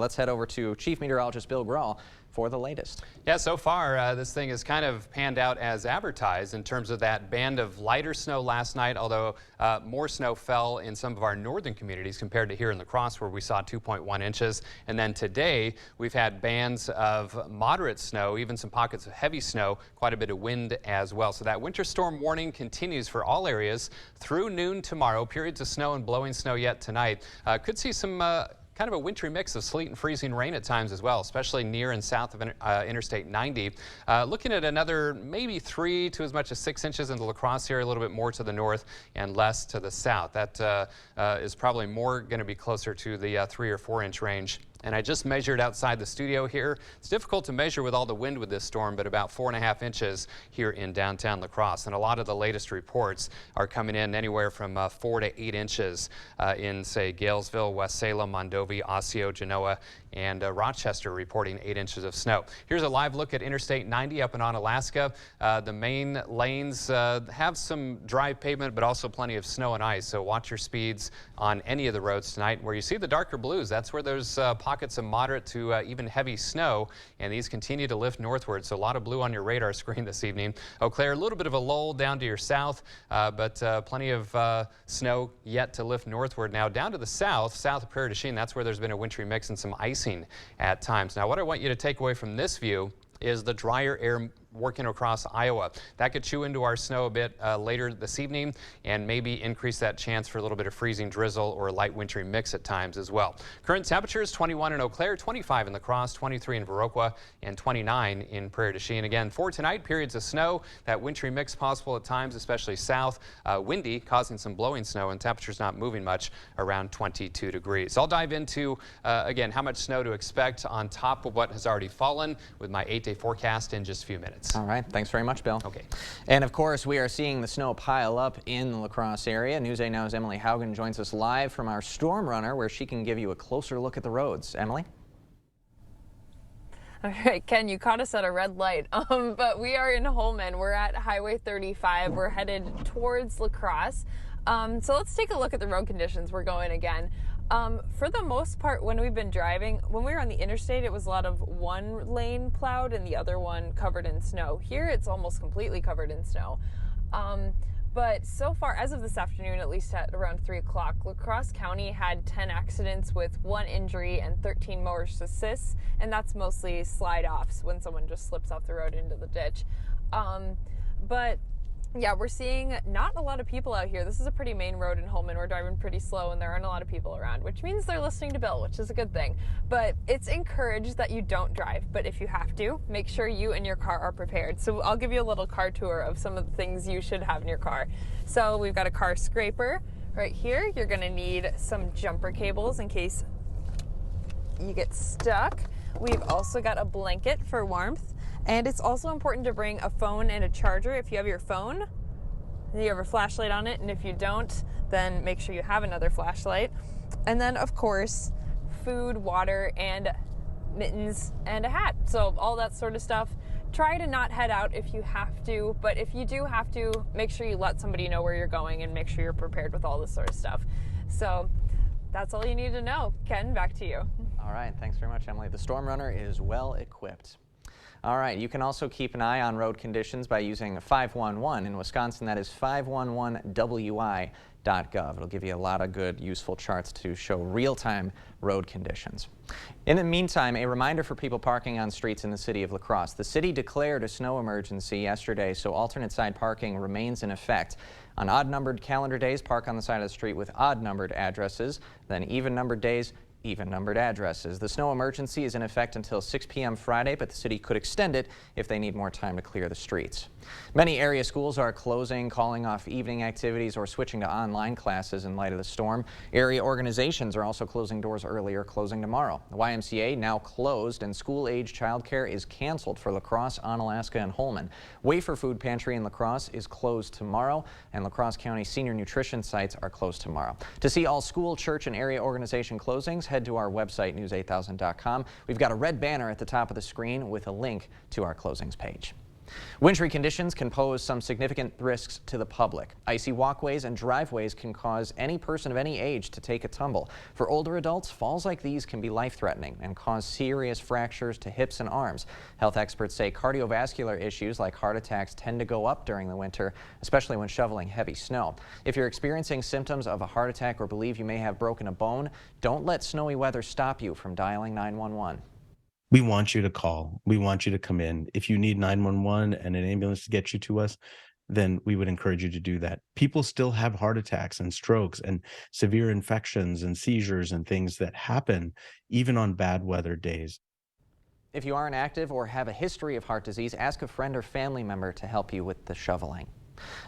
Let's head over to Chief Meteorologist Bill Grahl for the latest. Yeah, so far this thing has kind of panned out as advertised in terms of that band of lighter snow last night, although more snow fell in some of our northern communities compared to here in La Crosse, where we saw 2.1 inches. And then today we've had bands of moderate snow, even some pockets of heavy snow, quite a bit of wind as well. So that winter storm warning continues for all areas through noon tomorrow. Periods of snow and blowing snow yet tonight. Could see some kind of a wintry mix of sleet and freezing rain at times as well, especially near and south of Interstate 90. Looking at another maybe 3 to as much as 6 inches in the La Crosse area, a little bit more to the north and less to the south. That is probably more going to be closer to the 3 or 4 inch range. And I just measured outside the studio here. It's difficult to measure with all the wind with this storm, but about 4.5 inches here in downtown La Crosse. And a lot of the latest reports are coming in anywhere from 4 to 8 inches in, say, Galesville, West Salem, Mondovi, Osseo, Genoa, and Rochester reporting 8 inches of snow. Here's a live look at Interstate 90 up and on Alaska. The main lanes have some dry pavement, but also plenty of snow and ice. So watch your speeds on any of the roads tonight. Where you see the darker blues, that's where there's pockets of moderate to even heavy snow, and these continue to lift northward. So a lot of blue on your radar screen this evening. Eau Claire, a little bit of a lull down to your south, but plenty of snow yet to lift northward. Now down to the south of Prairie du Chien, that's where there's been a wintry mix and some icing at times. Now what I want you to take away from this view is the drier air working across Iowa. That could chew into our snow a bit later this evening and maybe increase that chance for a little bit of freezing drizzle or a light wintry mix at times as well. Current temperatures 21 in Eau Claire, 25 in La Crosse, 23 in Viroqua, and 29 in Prairie du Chien. Again, for tonight, periods of snow, that wintry mix possible at times, especially south, windy, causing some blowing snow, and temperatures not moving much, around 22 degrees. I'll dive into, again, how much snow to expect on top of what has already fallen with my 8-day forecast in just a few minutes. All right. Thanks very much, Bill. Okay. And of course, we are seeing the snow pile up in the La Crosse area. News 8 Now's Emily Haugen joins us live from our storm runner, where she can give you a closer look at the roads. Emily? All right, Ken, you caught us at a red light, but we are in Holmen. We're at Highway 35. We're headed towards La Crosse. So let's take a look at the road conditions. We're going again. For the most part, when we've been driving, when we were on the interstate, it was a lot of one lane plowed and the other one covered in snow. Here, it's almost completely covered in snow. But so far, as of this afternoon, at least at around 3 o'clock, La Crosse County had 10 accidents with 1 injury and 13 motorist assists, and that's mostly slide-offs when someone just slips off the road into the ditch. But yeah, we're seeing not a lot of people out here. This is a pretty main road in Holmen. We're driving pretty slow and there aren't a lot of people around, which means they're listening to Bill, which is a good thing. But it's encouraged that you don't drive. But if you have to, make sure you and your car are prepared. So I'll give you a little car tour of some of the things you should have in your car. So we've got a car scraper right here. You're going to need some jumper cables in case you get stuck. We've also got a blanket for warmth. And it's also important to bring a phone and a charger if you have your phone. You have a flashlight on it, and if you don't, then make sure you have another flashlight. And then, of course, food, water, and mittens, and a hat. So all that sort of stuff. Try to not head out if you have to, but if you do have to, make sure you let somebody know where you're going and make sure you're prepared with all this sort of stuff. So that's all you need to know. Ken, back to you. All right. Thanks very much, Emily. The Storm Runner is well equipped. All right, you can also keep an eye on road conditions by using 511. In Wisconsin, that is 511wi.gov. It'll give you a lot of good, useful charts to show real-time road conditions. In the meantime, a reminder for people parking on streets in the city of La Crosse. The city declared a snow emergency yesterday, so alternate side parking remains in effect. On odd-numbered calendar days, park on the side of the street with odd-numbered addresses. Then even-numbered days, even-numbered addresses. The snow emergency is in effect until 6 p.m. Friday, but the city could extend it if they need more time to clear the streets. Many area schools are closing, calling off evening activities, or switching to online classes in light of the storm. Area organizations are also closing doors early or closing tomorrow. The YMCA now closed, and school-age childcare is canceled for La Crosse, Onalaska, and Holmen. Wafer Food Pantry in La Crosse is closed tomorrow, and La Crosse County senior nutrition sites are closed tomorrow. To see all school, church, and area organization closings, head to our website, news8000.com. We've got a red banner at the top of the screen with a link to our closings page. Wintry conditions can pose some significant risks to the public. Icy walkways and driveways can cause any person of any age to take a tumble. For older adults, falls like these can be life-threatening and cause serious fractures to hips and arms. Health experts say cardiovascular issues like heart attacks tend to go up during the winter, especially when shoveling heavy snow. If you're experiencing symptoms of a heart attack or believe you may have broken a bone, don't let snowy weather stop you from dialing 911. We want you to call. We want you to come in. If you need 911 and an ambulance to get you to us, then we would encourage you to do that. People still have heart attacks and strokes and severe infections and seizures and things that happen even on bad weather days. If you aren't active or have a history of heart disease, ask a friend or family member to help you with the shoveling.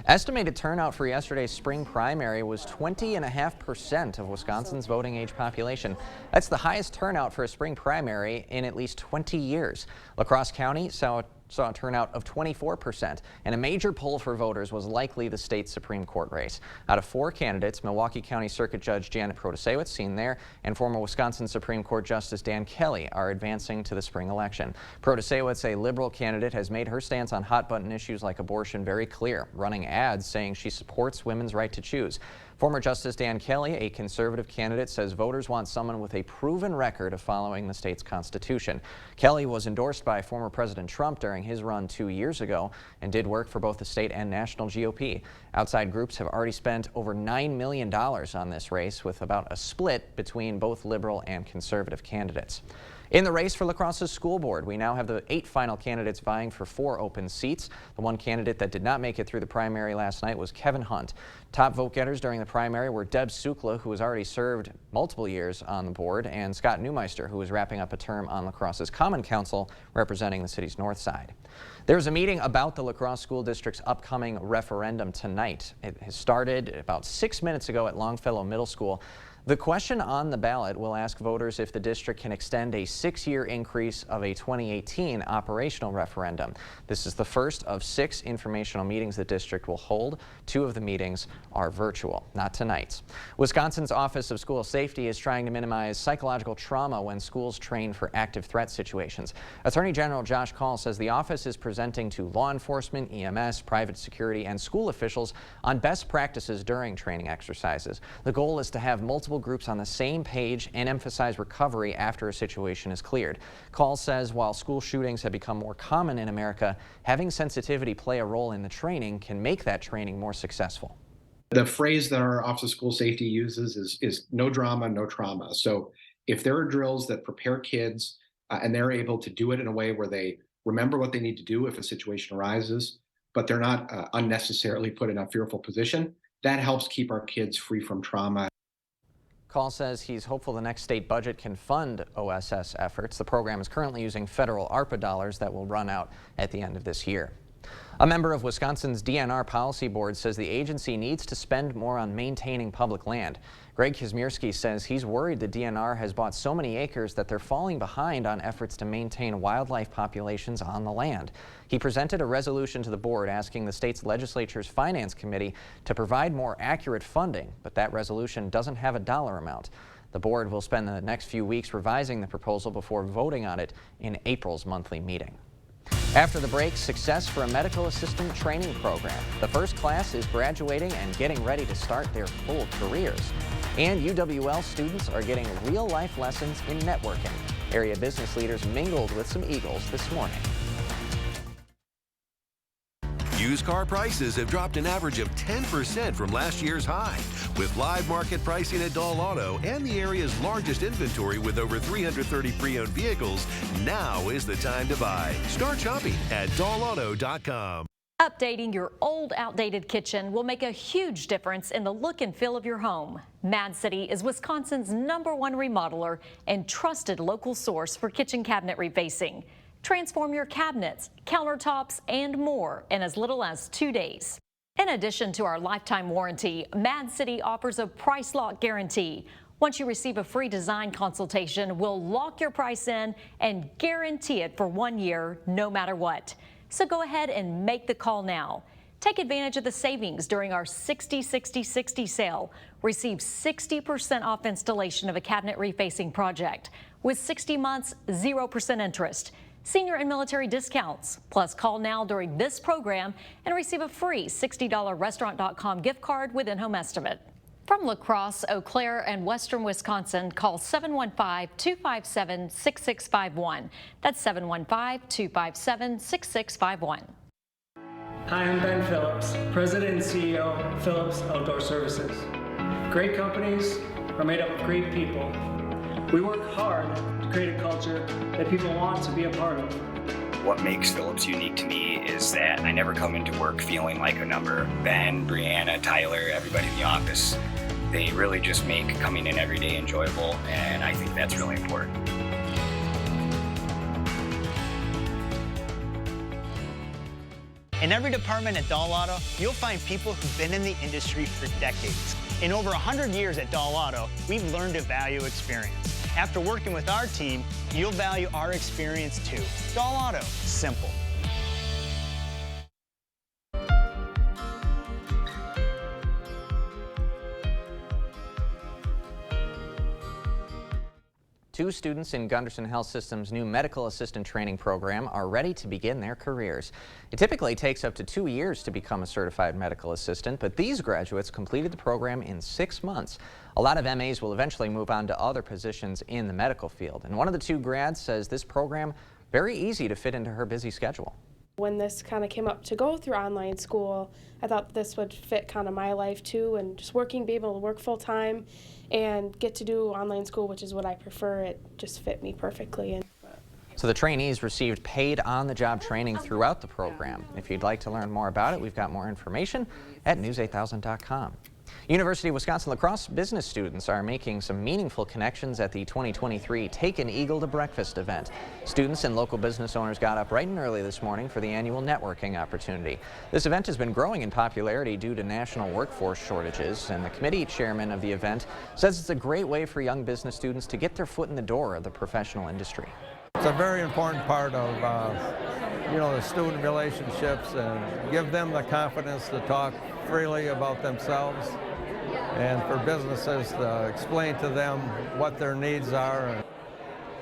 Estimated turnout for yesterday's spring primary was 20.5% of Wisconsin's voting age population. That's the highest turnout for a spring primary in at least 20 years. La Crosse County saw a turnout of 24%, and a major poll for voters was likely the state Supreme Court race. Out of 4 candidates, Milwaukee County Circuit Judge Janet Protasewicz, seen there, and former Wisconsin Supreme Court Justice Dan Kelly are advancing to the spring election. Protasewicz, a liberal candidate, has made her stance on hot-button issues like abortion very clear, running ads saying she supports women's right to choose. Former Justice Dan Kelly, a conservative candidate, says voters want someone with a proven record of following the state's constitution. Kelly was endorsed by former President Trump during his run 2 years ago and did work for both the state and national GOP. Outside groups have already spent over $9 million on this race, with about a split between both liberal and conservative candidates. In the race for La Crosse's school board, we now have the 8 final candidates vying for 4 open seats. The one candidate that did not make it through the primary last night was Kevin Hunt. Top vote getters during the primary were Deb Sukla, who has already served multiple years on the board, and Scott Newmeister, who is wrapping up a term on La Crosse's Common Council representing the city's north side. There's a meeting about the La Crosse School District's upcoming referendum tonight. It has started about 6 minutes ago at Longfellow Middle School. The question on the ballot will ask voters if the district can extend a 6-year increase of a 2018 operational referendum. This is the first of 6 informational meetings the district will hold. 2 of the meetings are virtual, not tonight's. Wisconsin's Office of School Safety is trying to minimize psychological trauma when schools train for active threat situations. Attorney General Josh Kaul says the office is presenting to law enforcement, EMS, private security, and school officials on best practices during training exercises. The goal is to have multiple groups on the same page and emphasize recovery after a situation is cleared. Kaul says while school shootings have become more common in America, having sensitivity play a role in the training can make that training more successful. The phrase that our Office of School Safety uses is no drama, no trauma. So if there are drills that prepare kids and they're able to do it in a way where they remember what they need to do if a situation arises, but they're not unnecessarily put in a fearful position, that helps keep our kids free from trauma. Kaul says he's hopeful the next state budget can fund OSS efforts. The program is currently using federal ARPA dollars that will run out at the end of this year. A member of Wisconsin's DNR Policy Board says the agency needs to spend more on maintaining public land. Greg Kazmierski says he's worried the DNR has bought so many acres that they're falling behind on efforts to maintain wildlife populations on the land. He presented a resolution to the board asking the state's legislature's Finance Committee to provide more accurate funding, but that resolution doesn't have a dollar amount. The board will spend the next few weeks revising the proposal before voting on it in April's monthly meeting. After the break, success for a medical assistant training program. The first class is graduating and getting ready to start their full careers. And UWL students are getting real-life lessons in networking. Area business leaders mingled with some Eagles this morning. Used car prices have dropped an average of 10% from last year's high. With live market pricing at Dahl Auto and the area's largest inventory with over 330 pre-owned vehicles, now is the time to buy. Start shopping at dahlauto.com. Updating your old, outdated kitchen will make a huge difference in the look and feel of your home. Mad City is Wisconsin's #1 remodeler and trusted local source for kitchen cabinet refacing. Transform your cabinets, countertops, and more in as little as 2 days. In addition to our lifetime warranty, Mad City offers a price lock guarantee. Once you receive a free design consultation, we'll lock your price in and guarantee it for 1 year, no matter what. So go ahead and make the call now. Take advantage of the savings during our 60-60-60 sale. Receive 60% off installation of a cabinet refacing project with 60 months, 0% interest. senior and military discounts. Plus, call now during this program and receive a free $60 Restaurant.com gift card with in-home estimate. From La Crosse, Eau Claire, and Western Wisconsin, call 715-257-6651. That's 715-257-6651. Hi, I'm Ben Phillips, President and CEO of Phillips Outdoor Services. Great companies are made up of great people. We work hard to create a culture that people want to be a part of. What makes Phillips unique to me is that I never come into work feeling like a number. Ben, Brianna, Tyler, everybody in the office, they really just make coming in every day enjoyable, and I think that's really important. In every department at Dahl Auto, you'll find people who've been in the industry for decades. In over 100 years at Dahl Auto, we've learned to value experience. After working with our team, you'll value our experience too. Dahl Auto, simple. Two students in Gunderson Health System's new medical assistant training program are ready to begin their careers. It typically takes up to 2 years to become a certified medical assistant, but these graduates completed the program in 6 months. A lot of MAs will eventually move on to other positions in the medical field, and one of the two grads says this program very easy to fit into her busy schedule. When this kind of came up to go through online school, I thought this would fit kind of my life too, and just being able to work full time and get to do online school, which is what I prefer. It just fit me perfectly. So the trainees received paid on-the-job training throughout the program. If you'd like to learn more about it, we've got more information at news8000.com. University of Wisconsin-La Crosse business students are making some meaningful connections at the 2023 Take an Eagle to Breakfast event. Students and local business owners got up bright and early this morning for the annual networking opportunity. This event has been growing in popularity due to national workforce shortages, and the committee chairman of the event says it's a great way for young business students to get their foot in the door of the professional industry. It's a very important part of the student relationships, and give them the confidence to talk freely about themselves, and for businesses to explain to them what their needs are.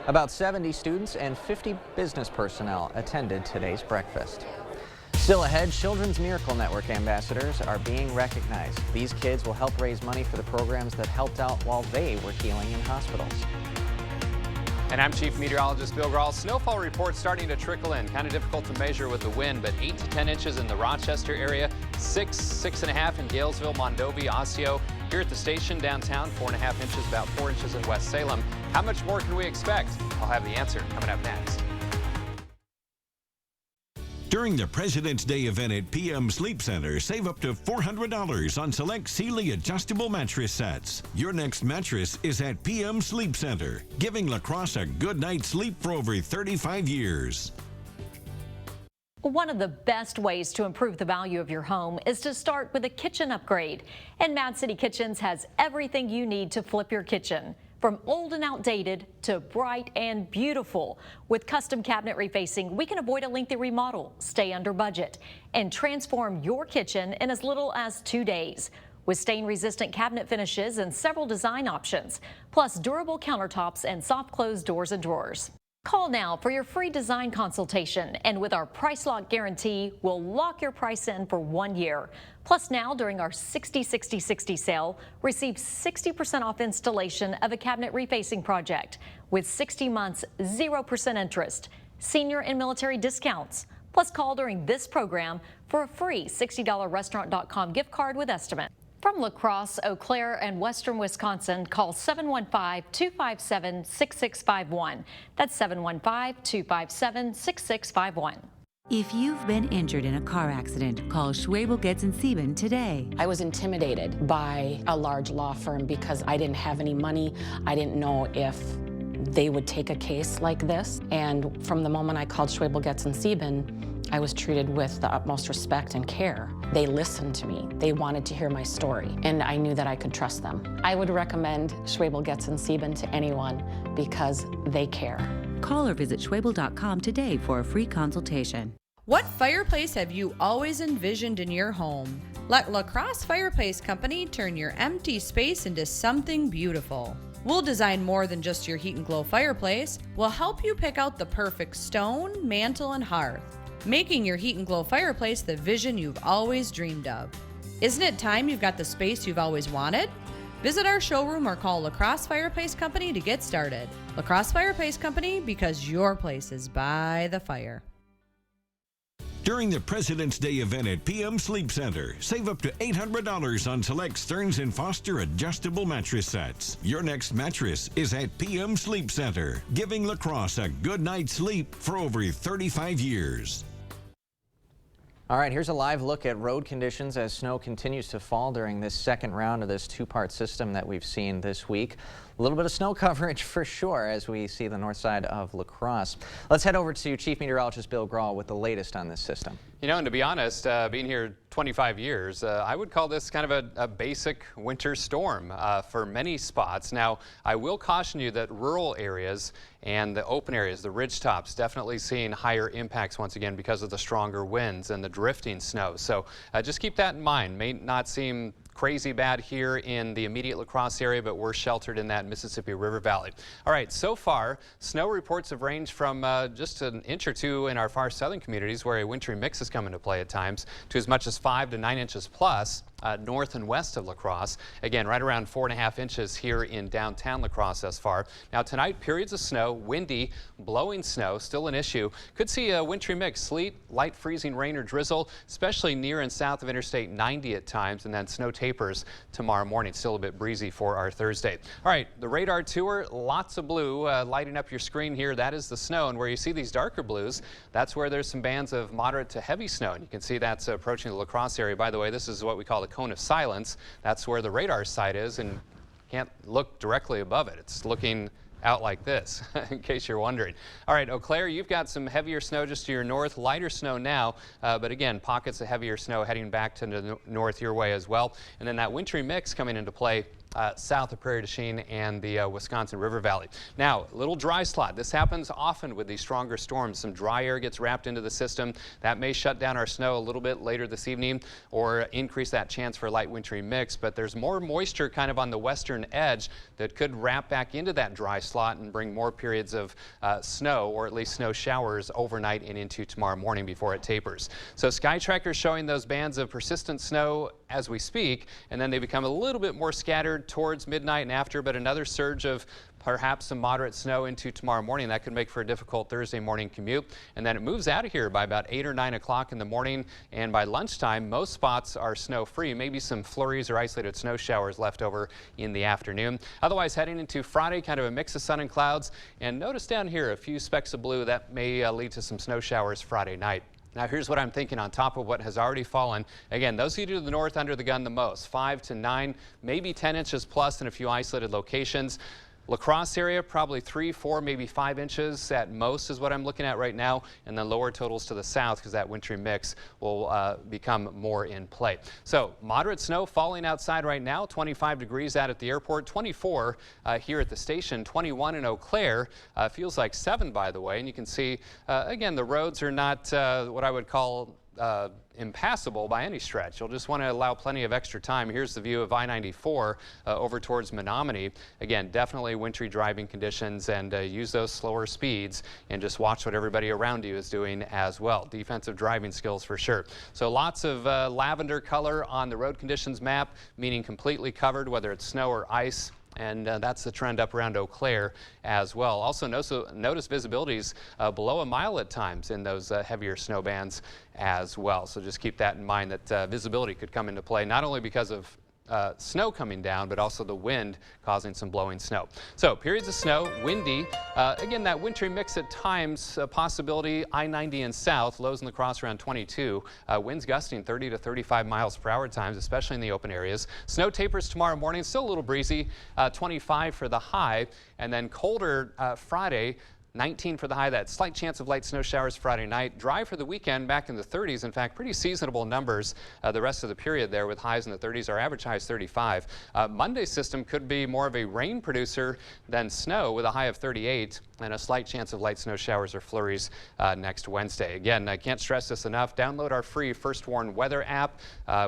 About 70 students and 50 business personnel attended today's breakfast. Still ahead, Children's Miracle Network ambassadors are being recognized. These kids will help raise money for the programs that helped out while they were healing in hospitals. And I'm Chief Meteorologist Bill Grahl. Snowfall reports starting to trickle in. Kind of difficult to measure with the wind, but 8 to 10 inches in the Rochester area, 6.5 in Galesville, Mondovi, Osseo. Here at the station downtown, 4.5 inches, about 4 inches in West Salem. How much more can we expect? I'll have the answer coming up next. During the President's Day event at PM Sleep Center, save up to $400 on select Sealy adjustable mattress sets. Your next mattress is at PM Sleep Center, giving La Crosse a good night's sleep for over 35 years. One of the best ways to improve the value of your home is to start with a kitchen upgrade. And Mad City Kitchens has everything you need to flip your kitchen. From old and outdated to bright and beautiful. With custom cabinet refacing, we can avoid a lengthy remodel, stay under budget, and transform your kitchen in as little as 2 days. With stain-resistant cabinet finishes and several design options, plus durable countertops and soft close doors and drawers. Call now for your free design consultation, and with our price lock guarantee, we'll lock your price in for 1 year. Plus now, during our 60-60-60 sale, receive 60% off installation of a cabinet refacing project with 60 months, 0% interest, senior and military discounts. Plus call during this program for a free $60 Restaurant.com gift card with estimate. From La Crosse, Eau Claire, and Western Wisconsin, call 715-257-6651. That's 715-257-6651. If you've been injured in a car accident, call Schwebel, Getz & Sieben today. I was intimidated by a large law firm because I didn't have any money. I didn't know if they would take a case like this. And from the moment I called Schwebel, Getz & Sieben, I was treated with the utmost respect and care. They listened to me. They wanted to hear my story, and I knew that I could trust them. I would recommend Schwebel, Getz & Sieben to anyone because they care. Call or visit Schwebel.com today for a free consultation. What fireplace have you always envisioned in your home? Let La Crosse Fireplace Company turn your empty space into something beautiful. We'll design more than just your heat and glow fireplace. We'll help you pick out the perfect stone, mantle, and hearth, making your heat and glow fireplace the vision you've always dreamed of. Isn't it time you've got the space you've always wanted? Visit our showroom or call La Crosse Fireplace Company to get started. La Crosse Fireplace Company, because your place is by the fire. During the President's Day event at PM Sleep Center, save up to $800 on select Stearns & Foster adjustable mattress sets. Your next mattress is at PM Sleep Center, giving La Crosse a good night's sleep for over 35 years. All right, here's a live look at road conditions as snow continues to fall during this second round of this two-part system that we've seen this week. A little bit of snow coverage for sure as we see the north side of La Crosse. Let's head over to Chief Meteorologist Bill Grahl with the latest on this system. You know, and to be honest, being here 25 years, I would call this kind of a basic winter storm for many spots. Now, I will caution you that rural areas and the open areas, the ridge tops, definitely seeing higher impacts once again because of the stronger winds and the drifting snow. So just keep that in mind. May not seem crazy bad here in the immediate La Crosse area, but we're sheltered in that Mississippi River Valley. All right, so far, snow reports have ranged from just an inch or two in our far southern communities where a wintry mix has come into play at times to as much as 5 to 9 inches plus. North and west of La Crosse. Again, right around 4.5 inches here in downtown La Crosse thus far. Now tonight, periods of snow, windy, blowing snow, still an issue. Could see a wintry mix, sleet, light freezing rain or drizzle, especially near and south of Interstate 90 at times, and then snow tapers tomorrow morning. Still a bit breezy for our Thursday. All right, the radar tour, lots of blue lighting up your screen here. That is the snow, and where you see these darker blues, that's where there's some bands of moderate to heavy snow, and you can see that's approaching the La Crosse area. By the way, this is what we call the cone of silence. That's where the radar site is, and can't look directly above it. It's looking out like this, in case you're wondering. All right, Eau Claire, you've got some heavier snow just to your north, lighter snow now, but again, pockets of heavier snow heading back to the north your way as well. And then that wintry mix coming into play south of Prairie du Chien and the Wisconsin River Valley. Now, a little dry slot. This happens often with these stronger storms. Some dry air gets wrapped into the system. That may shut down our snow a little bit later this evening or increase that chance for a light wintry mix, but there's more moisture kind of on the western edge that could wrap back into that dry slot and bring more periods of snow, or at least snow showers, overnight and into tomorrow morning before it tapers. So Sky Tracker showing those bands of persistent snow as we speak, and then they become a little bit more scattered towards midnight and after, but another surge of perhaps some moderate snow into tomorrow morning. That could make for a difficult Thursday morning commute. And then it moves out of here by about 8 or 9 o'clock in the morning. And by lunchtime, most spots are snow free. Maybe some flurries or isolated snow showers left over in the afternoon. Otherwise, heading into Friday, kind of a mix of sun and clouds. And notice down here a few specks of blue that may lead to some snow showers Friday night. Now here's what I'm thinking on top of what has already fallen. Again, those of you to the north under the gun the most, 5 to 9, maybe 10 inches plus in a few isolated locations. La Crosse area, probably 3, 4, maybe 5 inches at most is what I'm looking at right now. And then lower totals to the south because that wintry mix will become more in play. So moderate snow falling outside right now, 25 degrees out at the airport, 24 here at the station, 21 in Eau Claire. Feels like 7, by the way. And you can see, again, the roads are not what I would call impassable by any stretch. You'll just want to allow plenty of extra time. Here's the view of I-94 over towards Menominee. Again, definitely wintry driving conditions, and use those slower speeds and just watch what everybody around you is doing as well. Defensive driving skills for sure. So lots of lavender color on the road conditions map, meaning completely covered, whether it's snow or ice. And that's the trend up around Eau Claire as well. Also notice visibilities below a mile at times in those heavier snow bands as well. So just keep that in mind, that visibility could come into play not only because of snow coming down, but also the wind causing some blowing snow. So periods of snow, windy. Again, that wintry mix at times, a possibility. I-90 and south, lows in La Crosse around 22. Winds gusting 30 to 35 miles per hour at times, especially in the open areas. Snow tapers tomorrow morning, still a little breezy, 25 for the high, and then colder Friday. 19 for the high. That slight chance of light snow showers Friday night. Dry for the weekend, back in the 30s. In fact, pretty seasonable numbers the rest of the period there, with highs in the 30s. Our average high is 35. Monday's system could be more of a rain producer than snow, with a high of 38 and a slight chance of light snow showers or flurries next Wednesday. Again, I can't stress this enough. Download our free First Warn weather app.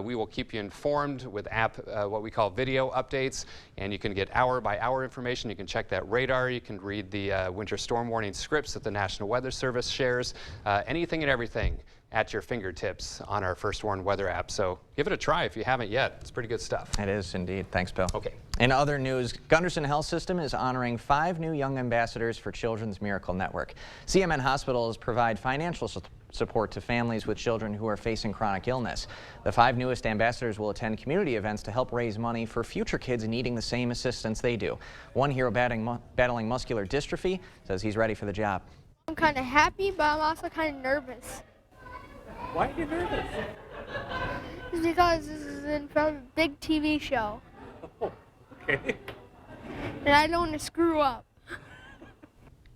We will keep you informed with what we call video updates, and you can get hour-by-hour information. You can check that radar. You can read the winter storm warning scripts that the National Weather Service shares. Anything and everything at your fingertips on our First Warn weather app. So give it a try if you haven't yet. It's pretty good stuff. It is indeed. Thanks, Bill. Okay. In other news, Gunderson Health System is honoring 5 new young ambassadors for Children's Miracle Network. CMN hospitals provide financial support to families with children who are facing chronic illness. The 5 newest ambassadors will attend community events to help raise money for future kids needing the same assistance they do. One hero battling muscular dystrophy says he's ready for the job. I'm kind of happy, but I'm also kind of nervous. Why are you nervous? It's because this is in front of a big TV show. Oh, okay. And I don't want to screw up.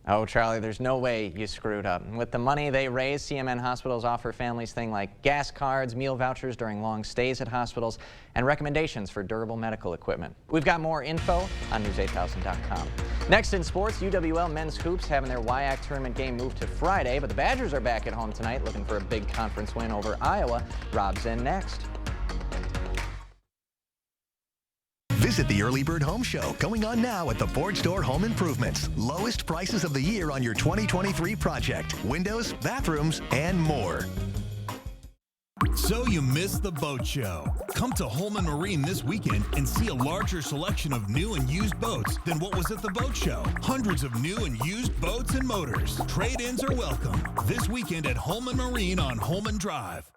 Oh, Charlie, there's no way you screwed up. With the money they raise, CMN hospitals offer families things like gas cards, meal vouchers during long stays at hospitals, and recommendations for durable medical equipment. We've got more info on news8000.com. Next in sports, UWL men's hoops having their WIAC tournament game moved to Friday, but the Badgers are back at home tonight looking for a big conference win over Iowa. Rob's in next. Visit the Early Bird Home Show, going on now at the Ford Store Home Improvements. Lowest prices of the year on your 2023 project. Windows, bathrooms, and more. So you missed the boat show. Come to Holman Marine this weekend and see a larger selection of new and used boats than what was at the boat show. Hundreds of new and used boats and motors. Trade-ins are welcome. This weekend at Holman Marine on Holman Drive.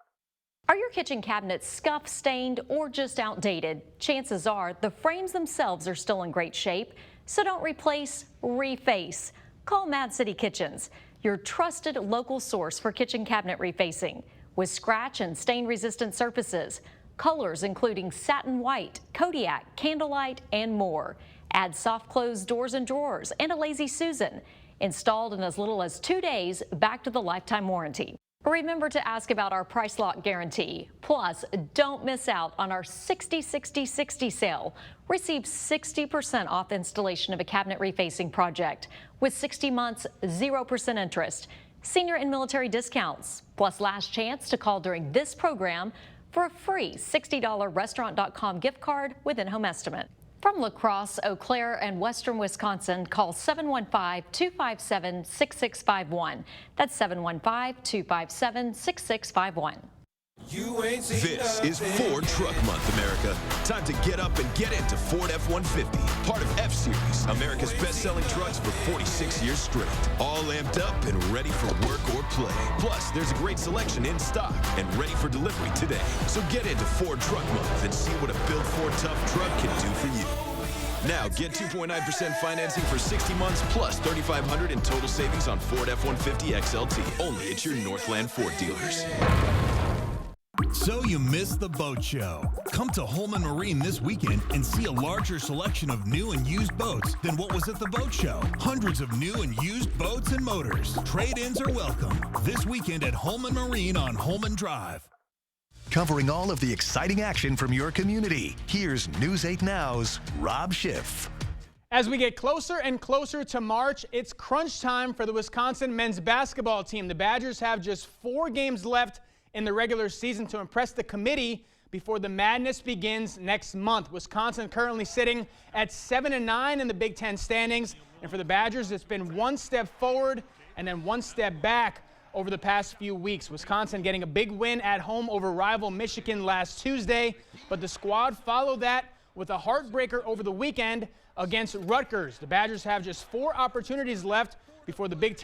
Are your kitchen cabinets scuff, stained, or just outdated? Chances are the frames themselves are still in great shape, so don't replace, reface. Call Mad City Kitchens, your trusted local source for kitchen cabinet refacing, with scratch and stain-resistant surfaces, colors including satin white, Kodiak, candlelight, and more. Add soft close doors and drawers and a Lazy Susan. Installed in as little as 2 days, back to the lifetime warranty. Remember to ask about our price lock guarantee. Plus, don't miss out on our 60-60-60 sale. Receive 60% off installation of a cabinet refacing project with 60 months, 0% interest. Senior and military discounts, plus last chance to call during this program for a free $60 restaurant.com gift card with in-home estimate. From La Crosse, Eau Claire, and Western Wisconsin, call 715-257-6651. That's 715-257-6651. This is Ford Truck Month, America. Time to get up and get into Ford F-150, part of F-Series, America's best-selling trucks for 46 years straight. All amped up and ready for work or play. Plus, there's a great selection in stock and ready for delivery today. So get into Ford Truck Month and see what a built Ford Tough truck can do for you. Now, get 2.9% financing for 60 months plus $3,500 in total savings on Ford F-150 XLT. Only at your Northland Ford dealers. So you missed the boat show. Come to Holman Marine this weekend and see a larger selection of new and used boats than what was at the boat show. Hundreds of new and used boats and motors. Trade-ins are welcome. This weekend at Holman Marine on Holman Drive. Covering all of the exciting action from your community, here's News 8 Now's Rob Schiff. As we get closer and closer to March, it's crunch time for the Wisconsin men's basketball team. The Badgers have just 4 games left in the regular season to impress the committee before the madness begins next month. Wisconsin currently sitting at 7-9 in the Big Ten standings, and for the Badgers, it's been 1 step forward and then 1 step back over the past few weeks. Wisconsin getting a big win at home over rival Michigan last Tuesday, but the squad followed that with a heartbreaker over the weekend against Rutgers. The Badgers have just 4 opportunities left before the Big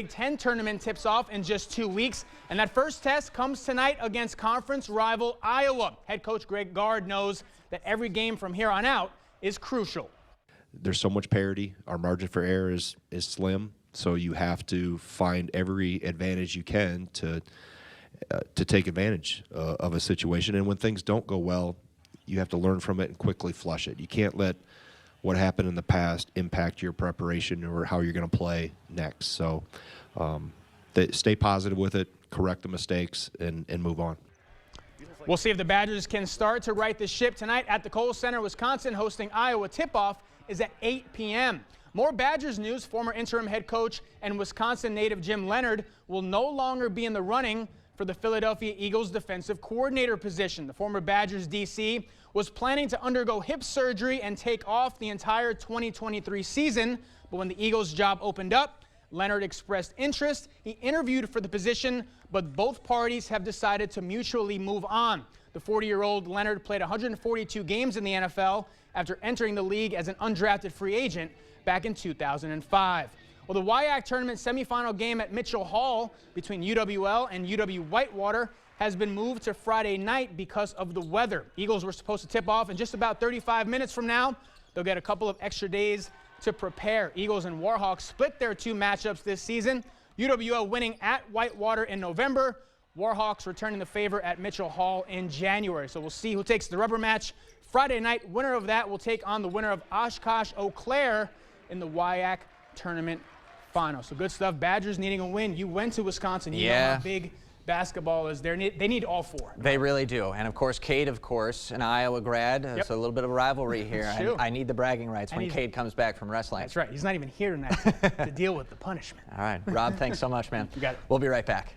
Ten tournament tips off in just 2 weeks. And that first test comes tonight against conference rival Iowa. Head coach Greg Gard knows that every game from here on out is crucial. There's so much parity. Our margin for error is slim, so you have to find every advantage you can to take advantage of a situation. And when things don't go well, you have to learn from it and quickly flush it. You can't let what happened in the past impact your preparation or how you're going to play next. So stay positive with it, correct the mistakes, and move on. We'll see if the Badgers can start to right the ship tonight at the Kohl Center. Wisconsin hosting Iowa. Tip-off is at 8 p.m. More Badgers news. Former interim head coach and Wisconsin native Jim Leonhard will no longer be in the running for the Philadelphia Eagles defensive coordinator position. The former Badgers DC was planning to undergo hip surgery and take off the entire 2023 season, but when the Eagles job opened up, Leonhard expressed interest. He interviewed for the position, but both parties have decided to mutually move on. The 40-year-old Leonhard played 142 games in the NFL after entering the league as an undrafted free agent back in 2005. Well, the WIAC tournament semifinal game at Mitchell Hall between UWL and UW-Whitewater has been moved to Friday night because of the weather. Eagles were supposed to tip off in just about 35 minutes from now. They'll get a couple of extra days to prepare. Eagles and Warhawks split their 2 matchups this season. UWL winning at Whitewater in November. Warhawks returning the favor at Mitchell Hall in January. So we'll see who takes the rubber match Friday night. Winner of that will take on the winner of Oshkosh-Eau Claire in the WIAC tournament final. So good stuff. Badgers needing a win. You went to Wisconsin. You know how big basketball is there. They need all 4. They really do. And of course, Cade, an Iowa grad. So a little bit of a rivalry here. I need the bragging rights when Cade comes back from wrestling. That's right. He's not even here tonight to deal with the punishment. All right. Rob, thanks so much, man. You got it. We'll be right back.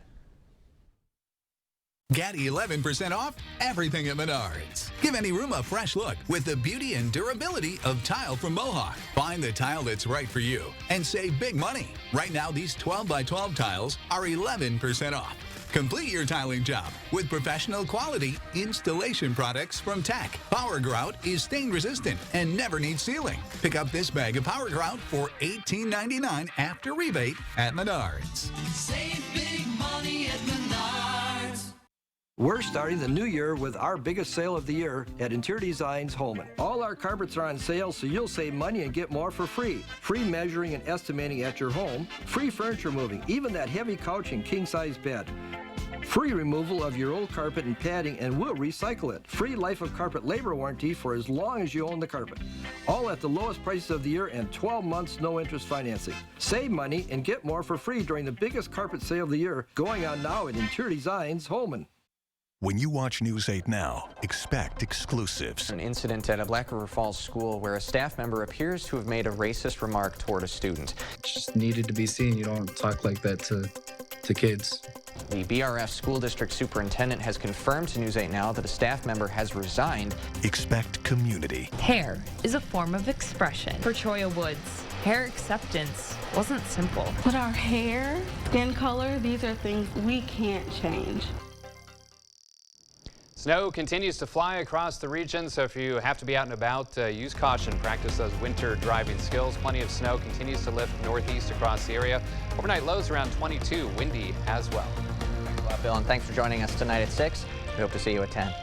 Get 11% off everything at Menards. Give any room a fresh look with the beauty and durability of tile from Mohawk. Find the tile that's right for you and save big money. Right now, these 12 by 12 tiles are 11% off. Complete your tiling job with professional quality installation products from Tech. Power Grout is stain resistant and never needs sealing. Pick up this bag of Power Grout for $18.99 after rebate at Menards. Save big money at Menards. We're starting the new year with our biggest sale of the year at Interior Designs Holman. All our carpets are on sale, so you'll save money and get more for free. Free measuring and estimating at your home. Free furniture moving, even that heavy couch and king-size bed. Free removal of your old carpet and padding, and we'll recycle it. Free life of carpet labor warranty for as long as you own the carpet. All at the lowest prices of the year and 12 months no interest financing. Save money and get more for free during the biggest carpet sale of the year going on now at Interior Designs Holman. When you watch News 8 Now, expect exclusives. An incident at a Black River Falls school where a staff member appears to have made a racist remark toward a student. Just needed to be seen. You don't talk like that to kids. The BRF school district superintendent has confirmed to News 8 Now that a staff member has resigned. Expect community. Hair is a form of expression. For Troya Woods, hair acceptance wasn't simple. But our hair, skin color, these are things we can't change. Snow continues to fly across the region, so if you have to be out and about, use caution. Practice those winter driving skills. Plenty of snow continues to lift northeast across the area. Overnight lows around 22, windy as well. Thanks a lot, Bill, and thanks for joining us tonight at 6. We hope to see you at 10.